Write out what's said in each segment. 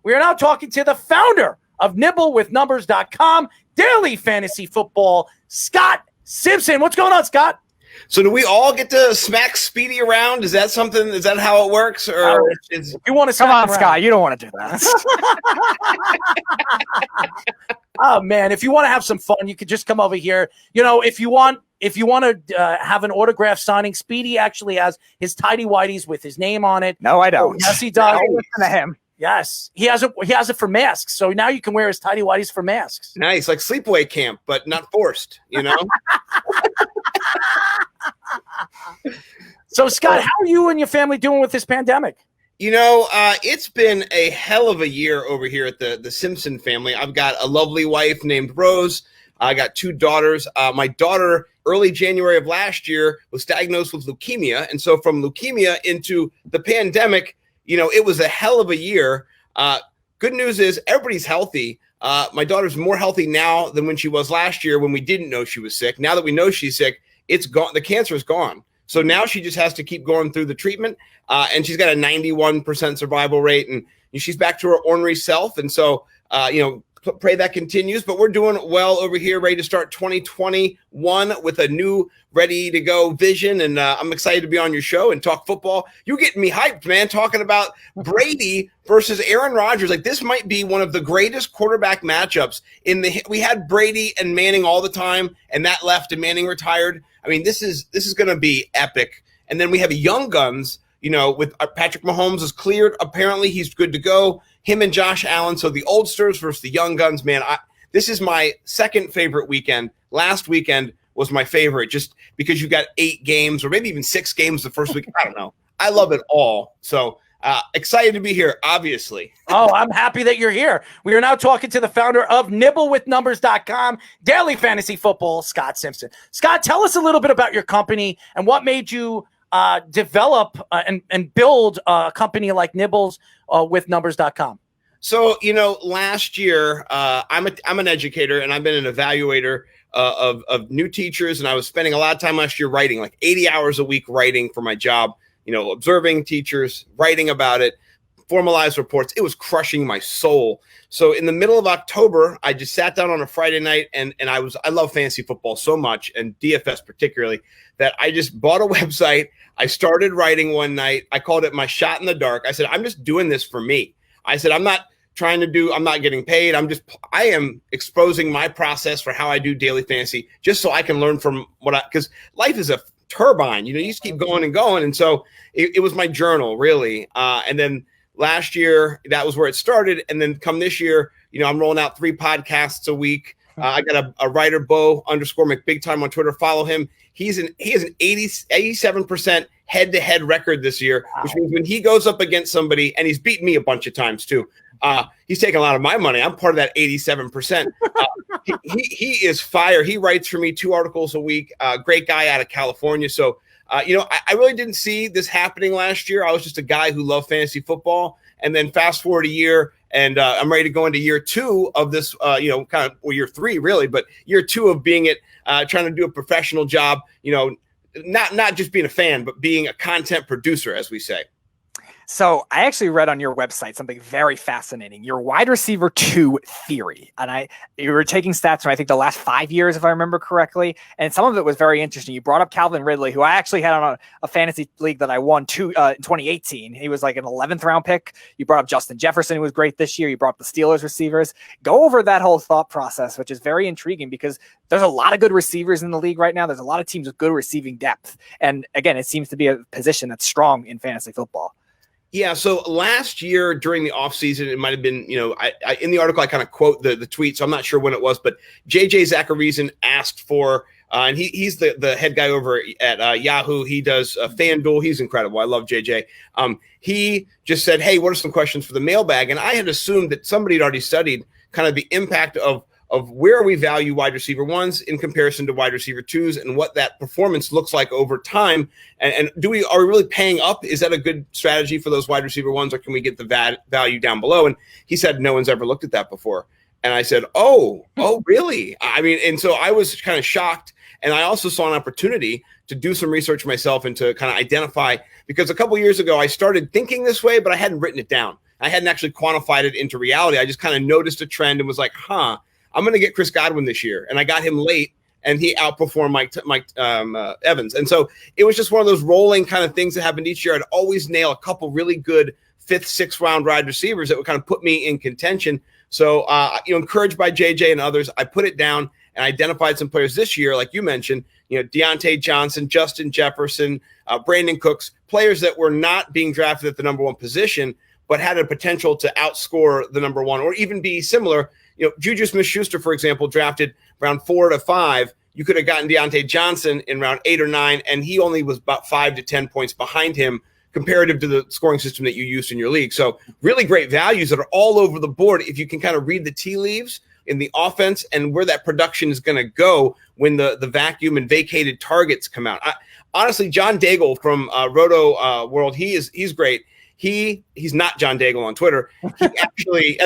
We are now talking to the founder of NibbleWithNumbers.com, daily fantasy football, Scott Simpson. What's going on, Scott? So do we all get to smack Speedy around? Is that something? Is that how it works? Or if you want to come on, Scott, you don't want to do that. Oh man, if you want to have some fun, you could just come over here. You know, if you want to have an autograph signing, Speedy actually has his tidy whities with his name on it. No, I don't. Yes, he does. No, listen to him. Yes, he has it for masks. So now you can wear his tidy whities for masks. Nice, like sleepaway camp, but not forced. You know. So Scott, how are you and your family doing with this pandemic? You know, it's been a hell of a year over here at the Simpson family. I've got a lovely wife named Rose. I got 2 daughters. My daughter, early January of last year, was diagnosed with leukemia. And so from leukemia into the pandemic, you know, it was a hell of a year. Good news is everybody's healthy. My daughter's more healthy now than when she was last year when we didn't know she was sick. Now that we know she's sick, it's gone. The cancer is gone. So now she just has to keep going through the treatment. And she's got a 91% survival rate, and she's back to her ornery self. And so, pray that continues. But we're doing well over here, ready to start 2021 with a new, ready-to-go vision. And I'm excited to be on your show and talk football. You're getting me hyped, man, talking about Brady versus Aaron Rodgers. Like, this might be one of the greatest quarterback matchups we had Brady and Manning all the time, and that left and Manning retired. I mean, this is going to be epic. And then we have a young guns, with Patrick Mahomes is cleared. Apparently he's good to go. Him and Josh Allen. So the oldsters versus the young guns, man, this is my second favorite weekend. Last weekend was my favorite just because you got 8 games or maybe even 6 games the first week. I don't know. I love it all. So excited to be here, obviously. Oh, I'm happy that you're here. We are now talking to the founder of NibbleWithNumbers.com, daily fantasy football, Scott Simpson. Scott, tell us a little bit about your company and what made you develop and build a company like Nibbles with Numbers.com. So, last year, I'm an educator and I've been an evaluator of new teachers. And I was spending a lot of time last year writing, like 80 hours a week writing for my job, observing teachers, writing about it, formalized reports. It was crushing my soul. So in the middle of October, I just sat down on a Friday night and I love fantasy football so much, and DFS particularly, that I just bought a website. I started writing one night. I called it my shot in the dark. I said, I'm just doing this for me. I said, I'm not getting paid. I am exposing my process for how I do daily fantasy just so I can learn from because life is a turbine, you just keep going and going. And so it was my journal really. And then last year, that was where it started. And then come this year, I'm rolling out 3 podcasts a week. I got a writer, Bo_McBigtime on Twitter. Follow him. He has an 87% head-to-head record this year, which means when he goes up against somebody, and he's beaten me a bunch of times too, he's taking a lot of my money. I'm part of that 87%. He is fire. He writes for me 2 articles a week. Great guy out of California. So, I really didn't see this happening last year. I was just a guy who loved fantasy football. And then fast forward a year, and I'm ready to go into year 2 of this, year 3 really, but year 2 of being trying to do a professional job, not just being a fan, but being a content producer, as we say. So I actually read on your website something very fascinating, your wide receiver 2 theory. And you were taking stats from, I think, the last 5 years, if I remember correctly. And some of it was very interesting. You brought up Calvin Ridley, who I actually had on a fantasy league that I won in 2018. He was like an 11th round pick. You brought up Justin Jefferson, who was great this year. You brought up the Steelers receivers. Go over that whole thought process, which is very intriguing because there's a lot of good receivers in the league right now. There's a lot of teams with good receiving depth. And again, it seems to be a position that's strong in fantasy football. Yeah, so last year during the offseason, it might have been, I in the article, I kind of quote the tweet, so I'm not sure when it was, but JJ Zacharyson asked for, and he's the head guy over at Yahoo. He does FanDuel. He's incredible. I love JJ. He just said, hey, what are some questions for the mailbag? And I had assumed that somebody had already studied kind of the impact of where we value wide receiver 1s in comparison to wide receiver 2s and what that performance looks like over time. And are we really paying up? Is that a good strategy for those wide receiver 1s, or can we get the value down below? And he said, no one's ever looked at that before. And I said, oh, really? I mean, and so I was kind of shocked. And I also saw an opportunity to do some research myself and to kind of identify, because a couple years ago, I started thinking this way, but I hadn't written it down. I hadn't actually quantified it into reality. I just kind of noticed a trend and was like, I'm going to get Chris Godwin this year. And I got him late, and he outperformed Mike Evans. And so it was just one of those rolling kind of things that happened each year. I'd always nail a couple really good 5th, 6th round wide receivers that would kind of put me in contention. So, encouraged by JJ and others, I put it down and identified some players this year, like you mentioned, Deontay Johnson, Justin Jefferson, Brandon Cooks, players that were not being drafted at the number 1 position, but had a potential to outscore the number 1 or even be similar. Juju Smith-Schuster, for example, drafted round 4 to 5. You could have gotten Deontay Johnson in round 8 or 9, and he only was about 5 to 10 points behind him comparative to the scoring system that you used in your league. So really great values that are all over the board if you can kind of read the tea leaves in the offense and where that production is going to go when the vacuum and vacated targets come out. Honestly, John Daigle from Roto World, he's great. He's not John Daigle on Twitter. He actually,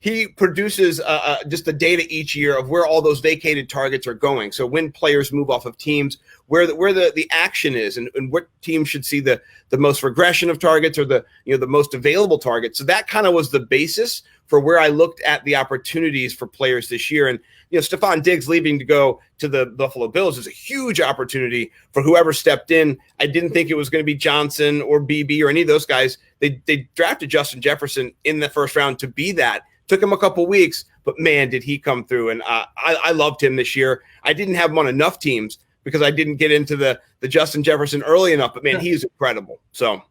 he produces just the data each year of where all those vacated targets are going. So when players move off of teams, where the action is, and what team should see the most regression of targets or the most available targets. So that kind of was the basis for where I looked at the opportunities for players this year. And Stephon Diggs leaving to go to the Buffalo Bills is a huge opportunity for whoever stepped in. I didn't think it was going to be Johnson or BB or any of those guys. They drafted Justin Jefferson in the 1st round to be that. Took him a couple weeks, but man, did he come through. And I loved him this year. I didn't have him on enough teams because I didn't get into the Justin Jefferson early enough, but man, he's incredible. So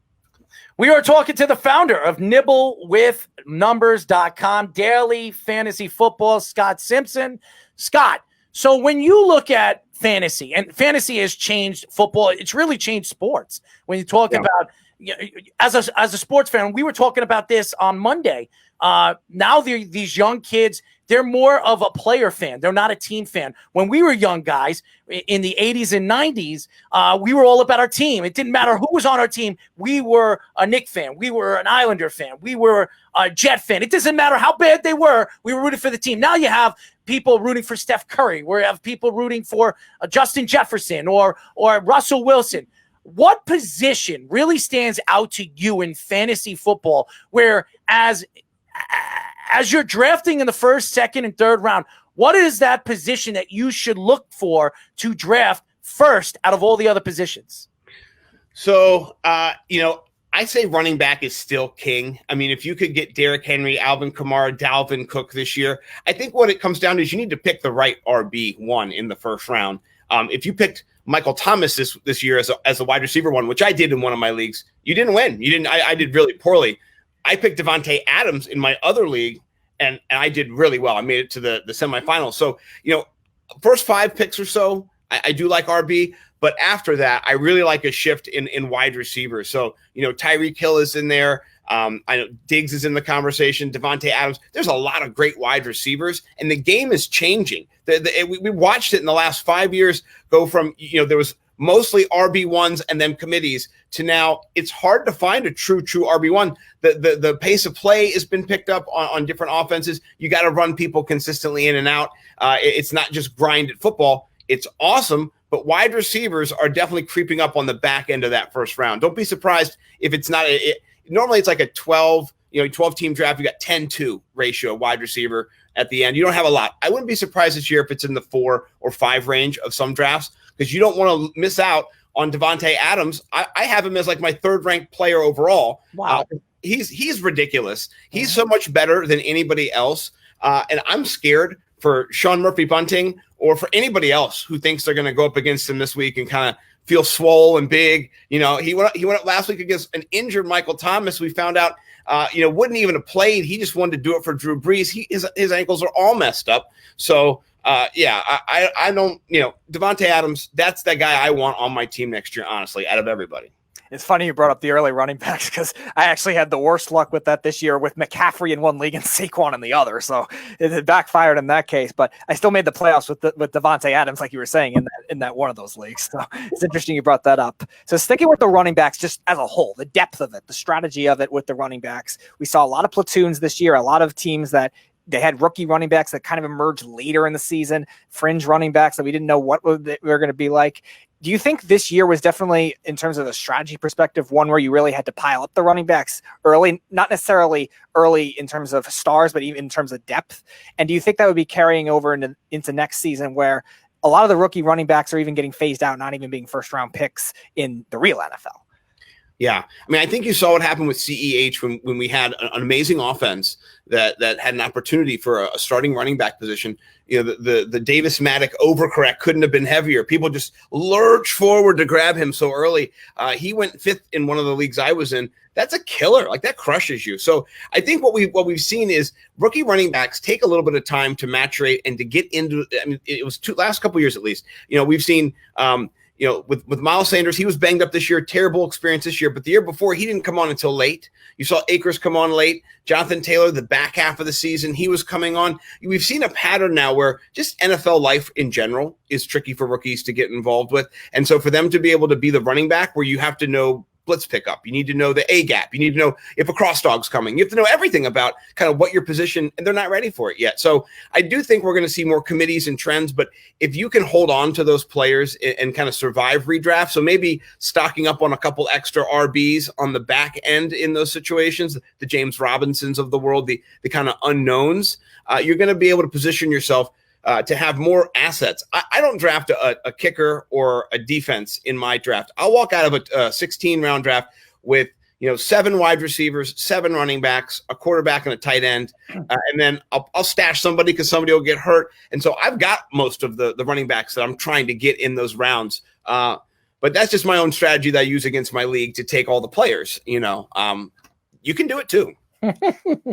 we are talking to the founder of nibblewithnumbers.com, daily fantasy football, Scott Simpson. Scott, so when you look at fantasy, and fantasy has changed football, it's really changed sports. When you talk about, as a sports fan, we were talking about this on Monday. Now these young kids, they're more of a player fan. They're not a team fan. When we were young guys in the 80s and 90s, we were all about our team. It didn't matter who was on our team. We were a Knicks fan. We were an Islander fan. We were a Jet fan. It doesn't matter how bad they were. We were rooting for the team. Now you have people rooting for Steph Curry. We have people rooting for Justin Jefferson or Russell Wilson. What position really stands out to you in fantasy football where as you're drafting in the 1st, 2nd, and 3rd round, what is that position that you should look for to draft first out of all the other positions? So, I say running back is still king. I mean, if you could get Derrick Henry, Alvin Kamara, Dalvin Cook this year, I think what it comes down to is you need to pick the right RB1 in the 1st round. If you picked Michael Thomas this year as a wide receiver 1, which I did in one of my leagues, you didn't win. You didn't. I did really poorly. I picked Davante Adams in my other league, and I did really well. I made it to the semifinals. So, first 5 picks or so, I do like RB, but after that, I really like a shift in wide receivers. So, Tyreek Hill is in there. I know Diggs is in the conversation, Davante Adams. There's a lot of great wide receivers, and the game is changing. We watched it in the last 5 years go from, there was mostly RB1s and then committees to now it's hard to find a true RB1. The pace of play has been picked up on different offenses. You got to run people consistently in and out. It's not just grind at football. It's awesome, but wide receivers are definitely creeping up on the back end of that 1st round. Don't be surprised if it's not. Normally it's like a 12 team draft. You got 10-2 ratio wide receiver at the end. You don't have a lot. I wouldn't be surprised this year if it's in the 4 or 5 range of some drafts, because you don't want to miss out on Davante Adams. I have him as like my 3rd ranked player overall. Wow. He's ridiculous. He's so much better than anybody else. And I'm scared for Sean Murphy-Bunting or for anybody else who thinks they're going to go up against him this week and kind of feel swole and big. He went up last week against an injured Michael Thomas. We found out, wouldn't even have played. He just wanted to do it for Drew Brees. His ankles are all messed up. So, I don't, Davante Adams, that's the guy I want on my team next year, honestly, out of everybody. It's funny you brought up the early running backs because I actually had the worst luck with that this year with McCaffrey in one league and Saquon in the other. So it had backfired in that case, but I still made the playoffs with Davante Adams, like you were saying, in that one of those leagues. So it's interesting you brought that up. So sticking with the running backs just as a whole, the depth of it, the strategy of it with the running backs, we saw a lot of platoons this year, a lot of teams that they had rookie running backs that kind of emerged later in the season, fringe running backs that we didn't know what they were going to be like. Do you think this year was definitely, in terms of the strategy perspective, one where you really had to pile up the running backs early, not necessarily early in terms of stars, but even in terms of depth? And do you think that would be carrying over into next season, where a lot of the rookie running backs are even getting phased out, not even being first-round picks in the real NFL? Yeah. I mean, I think you saw what happened with CEH when we had an amazing offense that had an opportunity for a starting running back position. You know, the Davis-Maddock overcorrect couldn't have been heavier. People just lurched forward to grab him so early. He went fifth in one of the leagues I was in. That's a killer. Like, that crushes you. So I think what we've seen is rookie running backs take a little bit of time to maturate and to get into. I mean, it was last couple of years at least. You know, we've seen. With Miles Sanders, he was banged up this year, terrible experience this year. But the year before, he didn't come on until late. You saw Akers come on late. Jonathan Taylor, the back half of the season, he was coming on. We've seen a pattern now where just NFL life in general is tricky for rookies to get involved with. And so for them to be able to be the running back where you have to know blitz pickup, you need to know the A gap, you need to know if a cross dog's coming, you have to know everything about kind of what your position, and they're not ready for it yet. So I do think we're going to see more committees and trends, but if you can hold on to those players and kind of survive redraft, so maybe stocking up on a couple extra RBs on the back end in those situations, the James Robinsons of the world, the kind of unknowns, you're going to be able to position yourself to have more assets. I don't draft a kicker or a defense in my draft. I'll walk out of a 16-round draft with 7 wide receivers, 7 running backs, a quarterback, and a tight end, and then I'll stash somebody because somebody will get hurt. And so I've got most of the running backs that I'm trying to get in those rounds. But that's just my own strategy that I use against my league to take all the players. You can do it too.